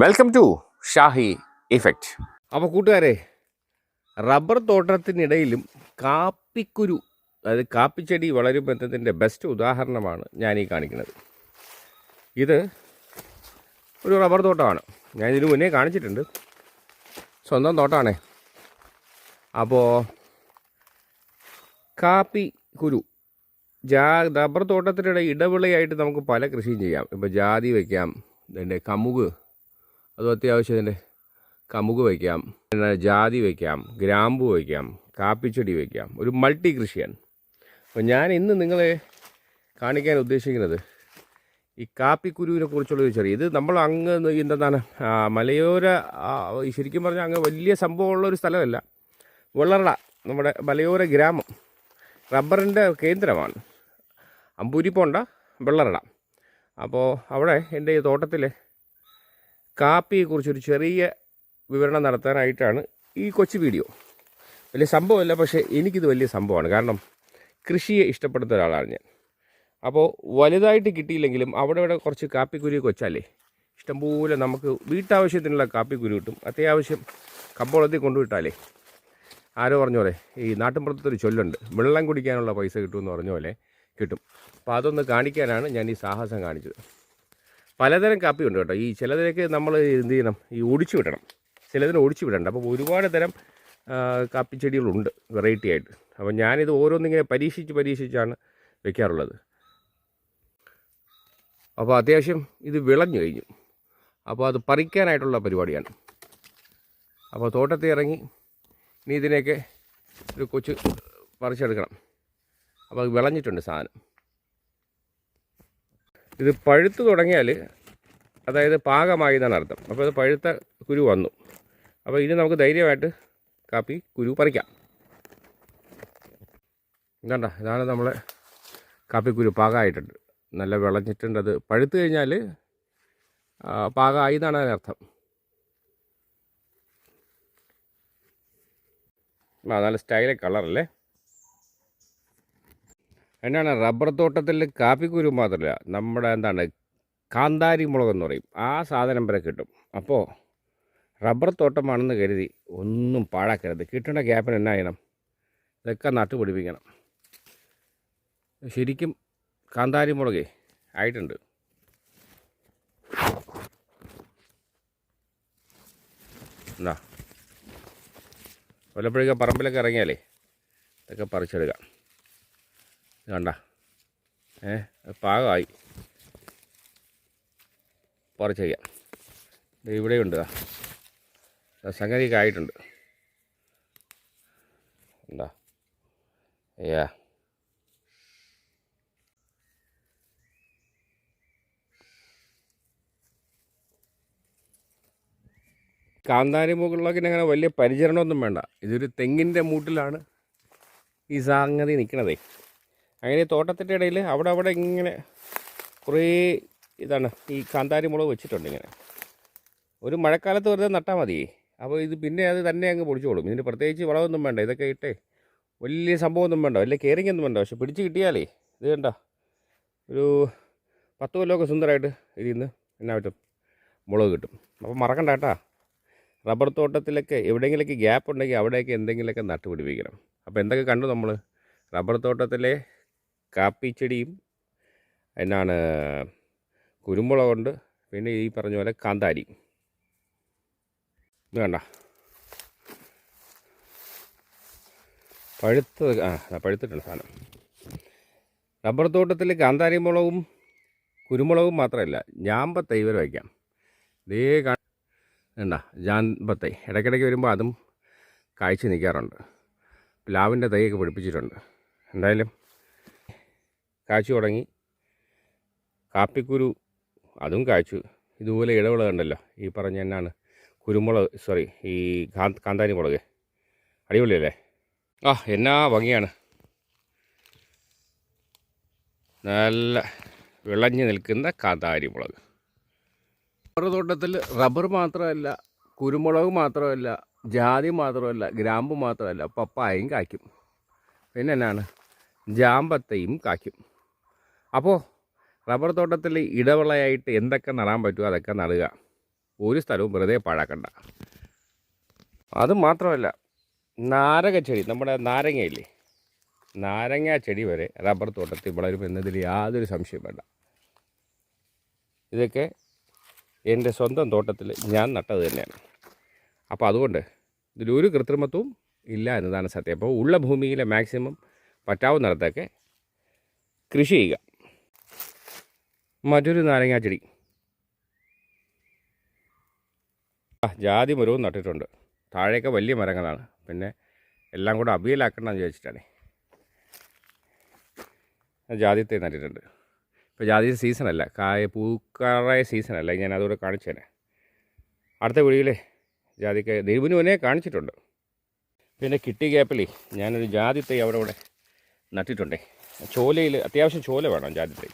Welcome to Shahi effect. അപ്പോൾ കൂട്ടുകാരെ, rubber തോട്ടത്തിനിടയിലും കാപ്പിക്കുരു, അതായത് കാപ്പിച്ചെടി വളരുമെന്നതിൻ്റെ ബെസ്റ്റ് ഉദാഹരണമാണ് ഞാനീ കാണിക്കുന്നത്. ഇത് ഒരു റബ്ബർ തോട്ടമാണ്. ഞാൻ ഇതിനു മുന്നേ കാണിച്ചിട്ടുണ്ട്. സ്വന്തം തോട്ടമാണേ. അപ്പോൾ കാപ്പിക്കുരു റബ്ബർ തോട്ടത്തിനിടെ ഇടവിളയായിട്ട് നമുക്ക് പല കൃഷിയും ചെയ്യാം. ഇപ്പോൾ ജാതി വയ്ക്കാം, ഇതിൻ്റെ കമുക്, അതും അത്യാവശ്യം ഇതിൻ്റെ കമുക് വയ്ക്കാം, പിന്നെ ജാതി വയ്ക്കാം, ഗ്രാമ്പു വയ്ക്കാം, കാപ്പിച്ചെടി വയ്ക്കാം. ഒരു മൾട്ടി കൃഷിയാണ്. അപ്പോൾ ഞാൻ ഇന്ന് നിങ്ങളെ കാണിക്കാൻ ഉദ്ദേശിക്കുന്നത് ഈ കാപ്പിക്കുരുവിനെ കുറിച്ചുള്ളൊരു ചെറിയ, ഇത് നമ്മൾ അങ്ങ് എന്താണ് മലയോര, ശരിക്കും പറഞ്ഞാൽ അങ്ങ് വലിയ സംഭവമുള്ളൊരു സ്ഥലമല്ല. വെള്ളറട, നമ്മുടെ മലയോര ഗ്രാമം, റബ്ബറിൻ്റെ കേന്ദ്രമാണ്. അമ്പൂരിപ്പോണ്ട, വെള്ളറട. അപ്പോൾ അവിടെ എൻ്റെ ഈ തോട്ടത്തിലെ കാപ്പിയെക്കുറിച്ചൊരു ചെറിയ വിവരണം നടത്താനായിട്ടാണ് ഈ കൊച്ചു വീഡിയോ. വലിയ സംഭവമല്ല, പക്ഷേ എനിക്കിത് വലിയ സംഭവമാണ്. കാരണം കൃഷിയെ ഇഷ്ടപ്പെടുന്ന ഒരാളാണ് ഞാൻ. അപ്പോൾ വലുതായിട്ട് കിട്ടിയില്ലെങ്കിലും അവിടെ ഇവിടെ കുറച്ച് കാപ്പിക്കുരു വെച്ചാലേ ഇഷ്ടംപോലെ നമുക്ക് വീട്ടാവശ്യത്തിനുള്ള കാപ്പിക്കുരു കിട്ടും. അത്യാവശ്യം കമ്പോളത്തിൽ കൊണ്ടുവിട്ടാലേ, ആരോ പറഞ്ഞ പോലെ ഈ നാട്ടിൻപുറത്തൊരു ചൊല്ലുണ്ട്, വെള്ളം കുടിക്കാനുള്ള പൈസ കിട്ടുമെന്ന് പറഞ്ഞ പോലെ കിട്ടും. അപ്പോൾ അതൊന്ന് കാണിക്കാനാണ് ഞാൻ ഈ സാഹസം കാണിച്ചത്. പലതരം കാപ്പി ഉണ്ട് കേട്ടോ. ഈ ചിലതിലേക്ക് നമ്മൾ എന്ത് ചെയ്യണം, ഈ ഒടിച്ചു വിടണം, ചിലതിന് ഒടിച്ചു വിടണ്ട. അപ്പോൾ ഒരുപാട് തരം കാപ്പിച്ചെടികളുണ്ട് വെറൈറ്റി ആയിട്ട്. അപ്പോൾ ഞാനിത് ഓരോന്നിങ്ങനെ പരീക്ഷിച്ചാണ് വെക്കാറുള്ളത്. അപ്പോൾ അത്യാവശ്യം ഇത് വിളഞ്ഞു കഴിഞ്ഞു. അപ്പോൾ അത് പറിക്കാനായിട്ടുള്ള പരിപാടിയാണ്. അപ്പോൾ തോട്ടത്തിൽ ഇറങ്ങി ഇനി ഇതിനെയൊക്കെ ഒരു കൊച്ചു പറിച്ചെടുക്കണം. അപ്പോൾ അത് വിളഞ്ഞിട്ടുണ്ട് സാധനം. ഇത് പഴുത്ത് തുടങ്ങിയാൽ അതായത് പാകമായി എന്നാണ് അർത്ഥം. അപ്പോൾ ഇത് പഴുത്ത കുരു വന്നു. അപ്പോൾ ഇനി നമുക്ക് ധൈര്യമായിട്ട് കാപ്പി കുരു പറിക്കാം. ഇതാണ്ട, ഇതാണ് നമ്മളെ കാപ്പിക്കുരു. പാകമായിട്ടുണ്ട്, നല്ല വിളഞ്ഞിട്ടുണ്ട്. അത് പഴുത്ത് കഴിഞ്ഞാൽ പാകമായി എന്നാണ് അതിനർത്ഥം. നല്ല സ്റ്റൈലെ കളറല്ലേ. എന്നാണ് റബ്ബർ തോട്ടത്തിൽ കാപ്പിക്കുരു മാത്രമല്ല, നമ്മുടെ എന്താണ് കാന്താരി മുളകെന്ന് പറയും, ആ സാധനം വരെ കിട്ടും. അപ്പോൾ റബ്ബർ തോട്ടമാണെന്ന് കരുതി ഒന്നും പാഴാക്കരുത്. കിട്ടുന്ന ഗ്യാപ്പിന് എന്നാ ചെയ്യണം, ഇതൊക്കെ നട്ടുപിടിപ്പിക്കണം. ശരിക്കും കാന്താരി മുളകേ ആയിട്ടുണ്ട്. എന്താ വല്ലപ്പോഴൊക്കെ പറമ്പിലൊക്കെ ഇറങ്ങിയാലേ ഇതൊക്കെ പറിച്ചെടുക്കാം. കണ്ട, പാകമായി, പറിച്ച് ചെയ്യാം. ഇവിടെയുണ്ട്, സംഗതിയൊക്കെ ആയിട്ടുണ്ട്. എന്താ ഏ കാന്താരി മുകളിലൊക്കെ അങ്ങനെ വലിയ പരിചരണമൊന്നും വേണ്ട. ഇതൊരു തെങ്ങിൻ്റെ മൂട്ടിലാണ് ഈ സംഗതി നിൽക്കണതേ. അങ്ങനെ തോട്ടത്തിൻ്റെ ഇടയിൽ അവിടെ ഇങ്ങനെ കുറേ ഇതാണ് ഈ കാന്താരി മുളക് വെച്ചിട്ടുണ്ട്. ഇങ്ങനെ ഒരു മഴക്കാലത്ത് വെറുതെ നട്ടാൽ മതി. അപ്പോൾ ഇത് പിന്നെ അത് തന്നെ അങ്ങ് പൊടിച്ചോളും. ഇതിന് പ്രത്യേകിച്ച് വളമൊന്നും വേണ്ട. ഇതൊക്കെ ഇട്ടേ വലിയ സംഭവമൊന്നും വേണ്ട, വലിയ കെയറിങ് ഒന്നും വേണ്ട. പക്ഷെ പിടിച്ച് കിട്ടിയാലേ ഇത് കണ്ട ഒരു 10 കൊല്ലമൊക്കെ സുന്ദരമായിട്ട് ഇതിൽ നിന്ന് എന്നാ പറ്റും, മുളക് കിട്ടും. അപ്പോൾ മറക്കണ്ട കേട്ടാ, റബ്ബർ തോട്ടത്തിലൊക്കെ എവിടെയെങ്കിലൊക്കെ ഗ്യാപ്പ് ഉണ്ടെങ്കിൽ അവിടെയൊക്കെ എന്തെങ്കിലുമൊക്കെ നട്ടുപിടിപ്പിക്കണം. അപ്പോൾ എന്തൊക്കെ കണ്ടു നമ്മൾ? റബ്ബർ തോട്ടത്തിലെ കാപ്പിച്ചെടിയും എന്നാണ് കുരുമുളകുണ്ട്, പിന്നെ ഈ പറഞ്ഞ പോലെ കാന്താരി. ഇത് വേണ്ട, പഴുത്തിട്ടുണ്ട് സാധനം. റബ്ബർ തോട്ടത്തിൽ കാന്താരി മുളകും കുരുമുളകും മാത്രമല്ല, ഞാമ്പത്തൈ വരെ വയ്ക്കാം. ഇതേ വേണ്ട, ജാമ്പത്തൈ ഇടയ്ക്കിടയ്ക്ക് വരുമ്പോൾ അതും കായ്ച്ച് നിൽക്കാറുണ്ട്. പ്ലാവിൻ്റെ തൈയൊക്കെ പിടിപ്പിച്ചിട്ടുണ്ട്. എന്തായാലും കായ്ച്ചു തുടങ്ങി. കാപ്പിക്കുരു അതും കായ്ച്ചു. ഇതുപോലെ ഇടവിള കണ്ടല്ലോ, ഈ പറഞ്ഞ എന്നാണ് കുരുമുളക്, ഈ കാന്താരി മുളക്. അടിപൊളിയല്ലേ? എന്നാ ഭംഗിയാണ്. നല്ല വിളഞ്ഞു നിൽക്കുന്ന കാന്താരി മുളക്. റബ്ബർ തോട്ടത്തിൽ റബ്ബർ മാത്രമല്ല, കുരുമുളക് മാത്രമല്ല, ജാതി മാത്രമല്ല, ഗ്രാമ്പു മാത്രമല്ല, പപ്പായയും കായ്ക്കും. പിന്നെ എന്നാണ് ജാമ്പത്തയും കായ്ക്കും. അപ്പോൾ റബ്ബർ തോട്ടത്തിൽ ഇടവിളയായിട്ട് എന്തൊക്കെ നടാൻ പറ്റുമോ അതൊക്കെ നടുക. ഒരു സ്ഥലവും വെറുതെ പാഴാക്കണ്ട. അത് മാത്രമല്ല, നാരകച്ചെടി, നമ്മുടെ നാരങ്ങയില്ലേ, നാരങ്ങ ചെടി വരെ റബ്ബർ തോട്ടത്തിൽ വളരും എന്നതിൽ യാതൊരു സംശയം വേണ്ട. ഇതൊക്കെ എൻ്റെ സ്വന്തം തോട്ടത്തിൽ ഞാൻ നട്ടത് തന്നെയാണ്. അപ്പോൾ അതുകൊണ്ട് ഇതിലൊരു കൃത്രിമത്വവും ഇല്ല എന്നതാണ് സത്യം. അപ്പോൾ ഉള്ള ഭൂമിയിലെ മാക്സിമം പറ്റാവുന്നിടത്തൊക്കെ കൃഷി ചെയ്യുക. മറ്റൊരു നാരങ്ങാ ചെടി, ജാതി മരവും നട്ടിട്ടുണ്ട്. താഴെയൊക്കെ വലിയ മരങ്ങളാണ്. പിന്നെ എല്ലാം കൂടെ അവിയലാക്കണമെന്ന് വിചാരിച്ചിട്ടാണ് ജാതിത്തെ നട്ടിട്ടുണ്ട്. ഇപ്പോൾ ജാതി സീസണല്ല, പൂക്കാറായ സീസണല്ല. ഞാൻ അതോടെ കാണിച്ചു തന്നെ അടുത്ത വീഡിയോയിൽ ജാതിക്ക ദൈവന് മുന്നേ കാണിച്ചിട്ടുണ്ട്. പിന്നെ കിട്ടിയ ഗ്യാപ്പിൽ ഞാനൊരു ജാതി തൈ അവിടെ നട്ടിട്ടുണ്ടേ. ചോലയിൽ അത്യാവശ്യം ചോല വേണം ജാതി തൈ.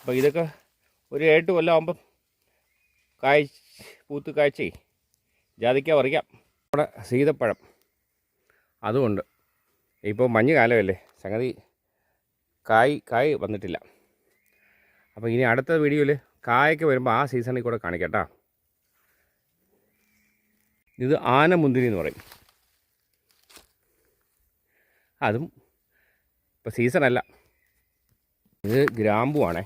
അപ്പോൾ ഇതൊക്കെ ഒരു 8 കൊല്ലം ആകുമ്പം പൂത്ത് കായ്ച്ചേ ജാതിക്ക പറിക്കാം. നമ്മുടെ സീതപ്പഴം അതുകൊണ്ട് ഇപ്പോൾ മഞ്ഞ് കാലമല്ലേ, സംഗതി കായ് വന്നിട്ടില്ല. അപ്പോൾ ഇനി അടുത്ത വീഡിയോയിൽ കായൊക്കെ വരുമ്പോൾ ആ സീസണിൽ കൂടെ കാണിക്കാം കേട്ടോ. ഇത് ആനമുന്തിരി എന്ന് പറയും. അതും ഇപ്പോൾ സീസണല്ല. ഇത് ഗ്രാമ്പുവാണേ.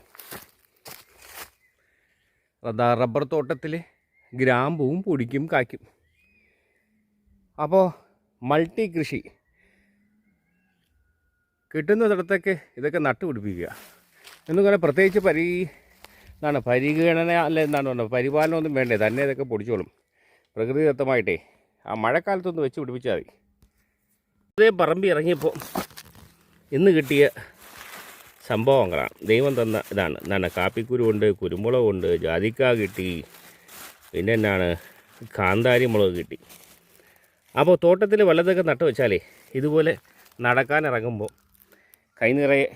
റബ്ബർ തോട്ടത്തിൽ ഗ്രാമ്പുവും പൊടിക്കും കായ്ക്കും. അപ്പോൾ മൾട്ടി കൃഷി കിട്ടുന്നിടത്തൊക്കെ ഇതൊക്കെ നട്ടുപിടിപ്പിക്കുക. എന്നിങ്ങനെ പ്രത്യേകിച്ച് പരിഗണന അല്ല, പരിപാലനമൊന്നും വേണ്ടേ, തന്നെ ഇതൊക്കെ പൊടിച്ചോളും പ്രകൃതിദത്തമായിട്ടേ. ആ മഴക്കാലത്തൊന്ന് വെച്ച് പിടിപ്പിച്ചാൽ മതി. അതേ പറമ്പി ഇറങ്ങിയപ്പോൾ ഇന്ന് കിട്ടിയ സംഭവങ്ങളാണ്, ദൈവം തന്ന എന്താണ് കാപ്പിക്കുരുണ്ട്, കുരുമുളകുണ്ട്, ജാതിക്ക കിട്ടി, പിന്നെ എന്നാണ് കാന്താരി മുളക് കിട്ടി. അപ്പോൾ തോട്ടത്തിൽ വല്ലതൊക്കെ നട്ടു വെച്ചാലേ ഇതുപോലെ നടക്കാനിറങ്ങുമ്പോൾ കൈ നിറയെ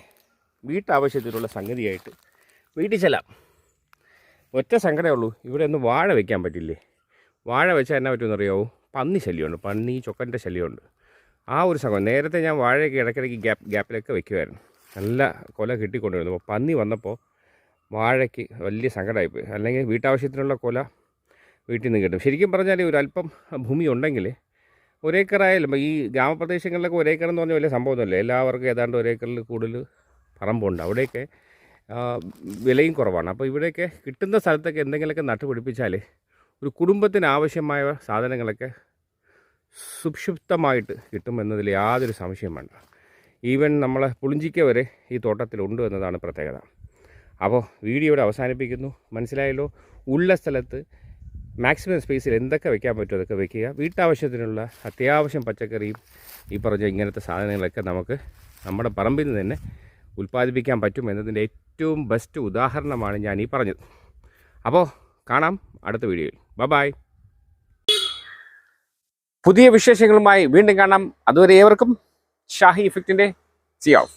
വീട്ടാവശ്യത്തിനുള്ള സംഗതിയായിട്ട് വീട്ടിൽ ചെല്ലാം. ഒറ്റ സങ്കടമേ ഉള്ളൂ, ഇവിടെ ഒന്നും വാഴ വയ്ക്കാൻ പറ്റില്ലേ. വാഴ വെച്ചാൽ എന്നാ പറ്റുമെന്നറിയാവോ, പന്നി ശല്യമുണ്ട്, പന്നി ചൊക്കൻ്റെ ശല്യമുണ്ട്. ആ ഒരു സംഭവം. നേരത്തെ ഞാൻ വാഴയൊക്കെ ഇടയ്ക്കിടയ്ക്ക് ഗ്യാപ്പിലൊക്കെ വെക്കുമായിരുന്നു, നല്ല കൊല കിട്ടിക്കൊണ്ടിരുന്നു. അപ്പോൾ പന്നി വന്നപ്പോൾ വാഴയ്ക്ക് വലിയ സങ്കടമായിപ്പോയി. അല്ലെങ്കിൽ വീട്ടാവശ്യത്തിനുള്ള കൊല വീട്ടിൽ നിന്ന് കിട്ടും. ശരിക്കും പറഞ്ഞാൽ ഒരു അല്പം ഭൂമി ഉണ്ടെങ്കിൽ ഒരേക്കറായാലും, ഈ ഗ്രാമപ്രദേശങ്ങളിലൊക്കെ ഒരേക്കർ എന്ന് പറഞ്ഞാൽ വലിയ സംഭവമൊന്നുമില്ല. എല്ലാവർക്കും ഏതാണ്ട് ഒരേക്കറിൽ കൂടുതൽ പറമ്പുണ്ട്. അവിടെയൊക്കെ വിലയും കുറവാണ്. അപ്പോൾ ഇവിടെയൊക്കെ കിട്ടുന്ന സ്ഥലത്തൊക്കെ എന്തെങ്കിലുമൊക്കെ നട്ടുപിടിപ്പിച്ചാൽ ഒരു കുടുംബത്തിന് ആവശ്യമായ സാധനങ്ങളൊക്കെ സുക്ഷിപ്തമായിട്ട് കിട്ടുമെന്നതിൽ യാതൊരു സംശയം വേണ്ട. ഈവൻ നമ്മളെ പുളിഞ്ചിക്ക വരെ ഈ തോട്ടത്തിലുണ്ട് എന്നതാണ് പ്രത്യേകത. അപ്പോൾ വീഡിയോ ഇവിടെ അവസാനിപ്പിക്കുന്നു. മനസ്സിലായല്ലോ. ഉള്ള സ്ഥലത്ത് മാക്സിമം സ്പേസിൽ എന്തൊക്കെ വെക്കാൻ പറ്റുമോ അതൊക്കെ വെക്കുക. വീട്ടാവശ്യത്തിനുള്ള അത്യാവശ്യം പച്ചക്കറിയും ഈ പറഞ്ഞ ഇങ്ങനത്തെ സാധനങ്ങളൊക്കെ നമുക്ക് നമ്മുടെ പറമ്പിൽ നിന്ന് തന്നെ ഉൽപ്പാദിപ്പിക്കാൻ പറ്റും എന്നതിൻ്റെ ഏറ്റവും ബെസ്റ്റ് ഉദാഹരണമാണ് ഞാൻ ഈ പറഞ്ഞത്. അപ്പോൾ കാണാം അടുത്ത വീഡിയോയിൽ. ബൈ. പുതിയ വിശേഷങ്ങളുമായി വീണ്ടും കാണാം. അതുവരെ ഏവർക്കും ഷാഹി ഇഫക്റ്റിൻ്റെ സി ഓഫ്.